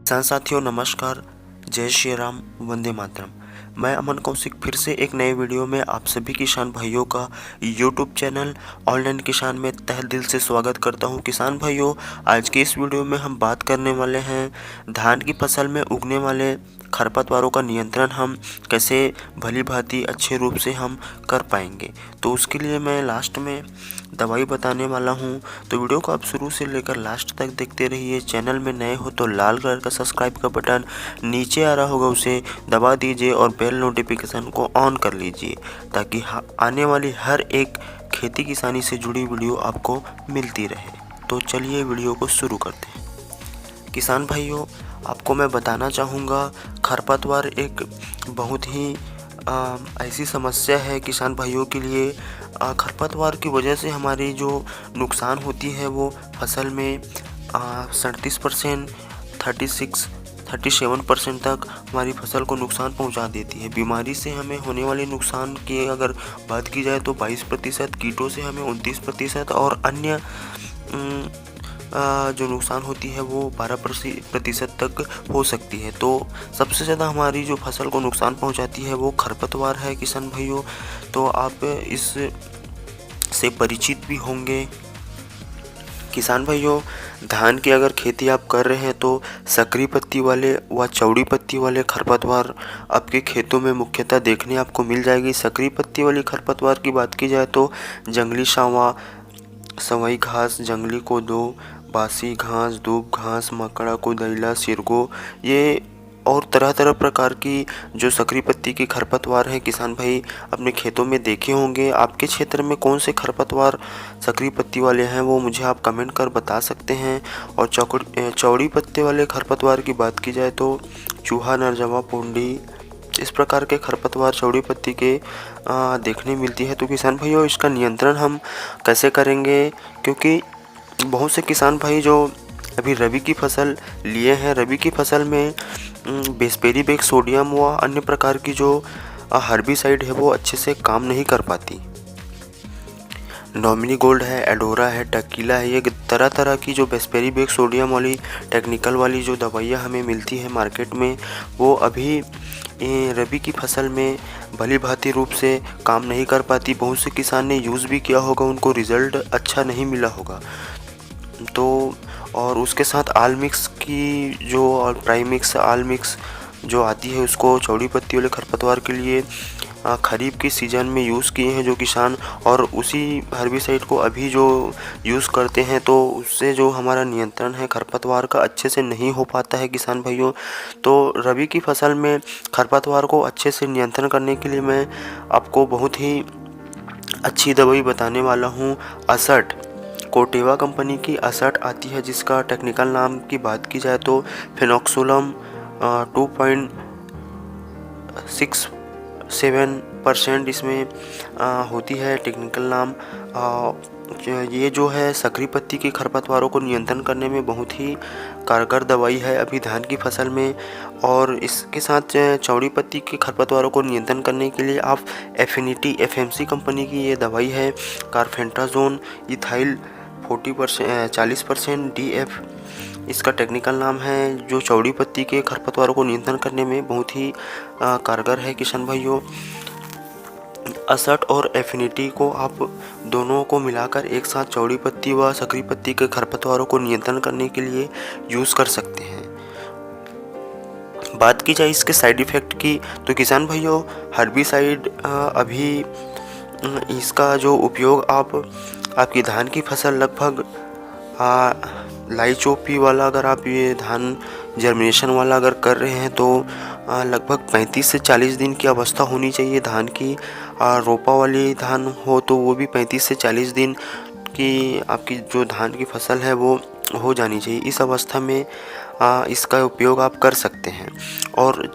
किसान साथियों नमस्कार, जय श्री राम, वंदे मातरम। मैं अमन कौशिक फिर से एक नए वीडियो में आप सभी किसान भाइयों का यूट्यूब चैनल ऑनलाइन किसान में तहे दिल से स्वागत करता हूं। किसान भाइयों, आज की इस वीडियो में हम बात करने वाले हैं धान की फसल में उगने वाले खरपतवारों का नियंत्रण हम कैसे भली भांति अच्छे रूप से हम कर पाएंगे। तो उसके लिए मैं लास्ट में दवाई बताने वाला हूं, तो वीडियो को आप शुरू से लेकर लास्ट तक देखते रहिए। चैनल में नए हो तो लाल कलर का सब्सक्राइब का बटन नीचे आ रहा होगा, उसे दबा दीजिए और बेल नोटिफिकेशन को ऑन कर लीजिए ताकि आने वाली हर एक खेती किसानी से जुड़ी वीडियो आपको मिलती रहे। तो चलिए वीडियो को शुरू करते हैं। किसान भाइयों, आपको मैं बताना चाहूँगा, खरपतवार एक बहुत ही ऐसी समस्या है किसान भाइयों के लिए। खरपतवार की वजह से हमारी जो नुकसान होती है वो फसल में 37%, 37% तक हमारी फसल को नुकसान पहुंचा देती है। बीमारी से हमें होने वाले नुकसान की अगर बात की जाए तो 22%, कीटों से हमें 29% और अन्य जो नुकसान होती है वो 12% तक हो सकती है। तो सबसे ज़्यादा हमारी जो फसल को नुकसान पहुंचाती है वो खरपतवार है किसान भाइयों। तो आप इस से परिचित भी होंगे। किसान भाइयों, धान की अगर खेती आप कर रहे हैं तो सकरी पत्ती वाले व चौड़ी पत्ती वाले खरपतवार आपके खेतों में मुख्यतः देखने आपको मिल जाएगी। सकरी पत्ती वाली खरपतवार की बात की जाए तो जंगली सांवा, सवाई घास, जंगली कोदो, बासी घास, दूब घास, मकड़ा, कुदैला, सिरगो, ये और तरह तरह प्रकार की जो सकरी पत्ती की खरपतवार हैं किसान भाई अपने खेतों में देखे होंगे। आपके क्षेत्र में कौन से खरपतवार सकरी पत्ती वाले हैं वो मुझे आप कमेंट कर बता सकते हैं। और चौड़ी पत्ते वाले खरपतवार की बात की जाए तो चूहा, नरजवा, पूंडी, इस प्रकार के खरपतवार चौड़ी पत्ती के देखने मिलती है। तो किसान भाइयों, इसका नियंत्रण हम कैसे करेंगे, क्योंकि बहुत से किसान भाई जो अभी रबी की फसल लिए हैं, रबी की फसल में बेस्पेरिक सोडियम व अन्य प्रकार की जो हर्बिसाइड है वो अच्छे से काम नहीं कर पाती। नॉमिनी गोल्ड है, एडोरा है, टकीला है, ये तरह तरह की जो बेस्पेरिक सोडियम वाली टेक्निकल वाली जो दवाइयाँ हमें मिलती है मार्केट में, वो अभी रबी की फसल में भली भांति रूप से काम नहीं कर पाती। बहुत से किसान ने यूज़ भी किया होगा, उनको रिज़ल्ट अच्छा नहीं मिला होगा। तो और उसके साथ आल मिक्स की जो और प्राइमिक्स आल मिक्स जो आती है उसको चौड़ी पत्ती वाले खरपतवार के लिए खरीफ की सीज़न में यूज़ किए हैं जो किसान, और उसी हर्बिसाइड को अभी जो यूज़ करते हैं तो उससे जो हमारा नियंत्रण है खरपतवार का अच्छे से नहीं हो पाता है किसान भाइयों। तो रबी की फसल में खरपतवार को अच्छे से नियंत्रण करने के लिए मैं आपको बहुत ही अच्छी दवाई बताने वाला हूँ। असर्ट, कोटेवा कंपनी की असर्ट आती है, जिसका टेक्निकल नाम की बात की जाए तो फेनोक्सोलम 2.67% इसमें होती है टेक्निकल नाम। ये जो है सकरी पत्ती की खरपतवारों को नियंत्रण करने में बहुत ही कारगर दवाई है अभी धान की फसल में। और इसके साथ चौड़ी पत्ती की खरपतवारों को नियंत्रण करने के लिए आप एफिनिटी एफएमसी कंपनी की ये दवाई है कार्फेंटाजोन इथाइल 40% DF, इसका टेक्निकल नाम है, जो चौड़ी पत्ती के खरपतवारों को नियंत्रण करने में बहुत ही कारगर है किसान भाइयों। असर्ट और एफिनिटी को आप दोनों को मिलाकर एक साथ चौड़ी पत्ती व सकरी पत्ती के खरपतवारों को नियंत्रण करने के लिए यूज़ कर सकते हैं। बात की जाए इसके साइड इफ़ेक्ट की तो किसान भाइयों, हर्बिसाइड अभी इसका जो उपयोग आपकी धान की फसल लगभग लाइचोपी वाला अगर आप ये धान जर्मिनेशन वाला अगर कर रहे हैं तो लगभग 35 से 40 दिन की अवस्था होनी चाहिए धान की। रोपा वाली धान हो तो वो भी 35 से 40 दिन की आपकी जो धान की फसल है वो हो जानी चाहिए। इस अवस्था में इसका उपयोग आप कर सकते हैं। और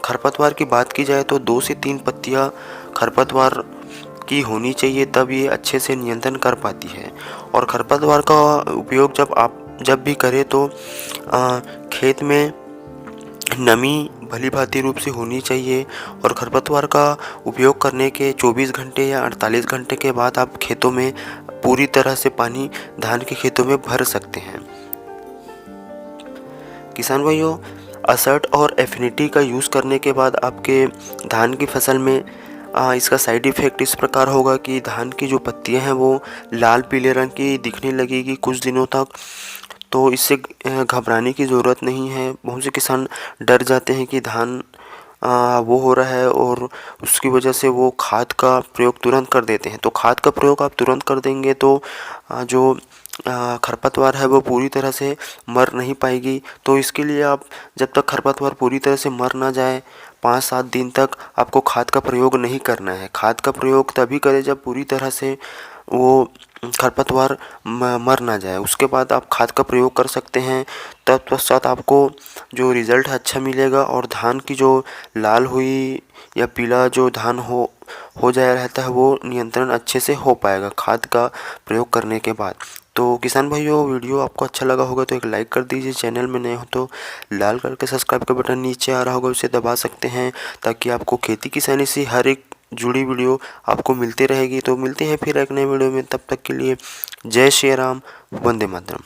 खरपतवार की बात की जाए तो 2 से 3 पत्तियाँ खरपतवार की होनी चाहिए, तब ये अच्छे से नियंत्रण कर पाती है। और खरपतवार का उपयोग जब भी करें तो खेत में नमी भली भांति रूप से होनी चाहिए। और खरपतवार का उपयोग करने के 24 घंटे या 48 घंटे के बाद आप खेतों में पूरी तरह से पानी धान के खेतों में भर सकते हैं। किसान भाइयों, असर्ट और एफिनिटी का यूज़ करने के बाद आपके धान की फसल में इसका साइड इफ़ेक्ट इस प्रकार होगा कि धान की जो पत्तियां हैं वो लाल पीले रंग की दिखने लगेगी कुछ दिनों तक। तो इससे घबराने की ज़रूरत नहीं है। बहुत से किसान डर जाते हैं कि धान वो हो रहा है और उसकी वजह से वो खाद का प्रयोग तुरंत कर देते हैं। तो खाद का प्रयोग आप तुरंत कर देंगे तो जो खरपतवार है वो पूरी तरह से मर नहीं पाएगी। तो इसके लिए आप जब तक खरपतवार पूरी तरह से मर ना जाए 5-7 दिन तक आपको खाद का प्रयोग नहीं करना है। खाद का प्रयोग तभी करें जब पूरी तरह से वो खरपतवार मर ना जाए। उसके बाद आप खाद का प्रयोग कर सकते हैं। तत्पश्चात आपको जो रिज़ल्ट है अच्छा मिलेगा और धान की जो लाल हुई या पीला जो धान हो जाया रहता है वो नियंत्रण अच्छे से हो पाएगा खाद का प्रयोग करने के बाद। तो किसान भाइयों, वीडियो आपको अच्छा लगा होगा तो एक लाइक कर दीजिए। चैनल में नए हो तो लाल कलर के सब्सक्राइब का बटन नीचे आ रहा होगा, उसे दबा सकते हैं ताकि आपको खेती किसानी से हर एक जुड़ी वीडियो आपको मिलती रहेगी। तो मिलते हैं फिर एक नए वीडियो में, तब तक के लिए जय श्री राम, वंदे मातरम।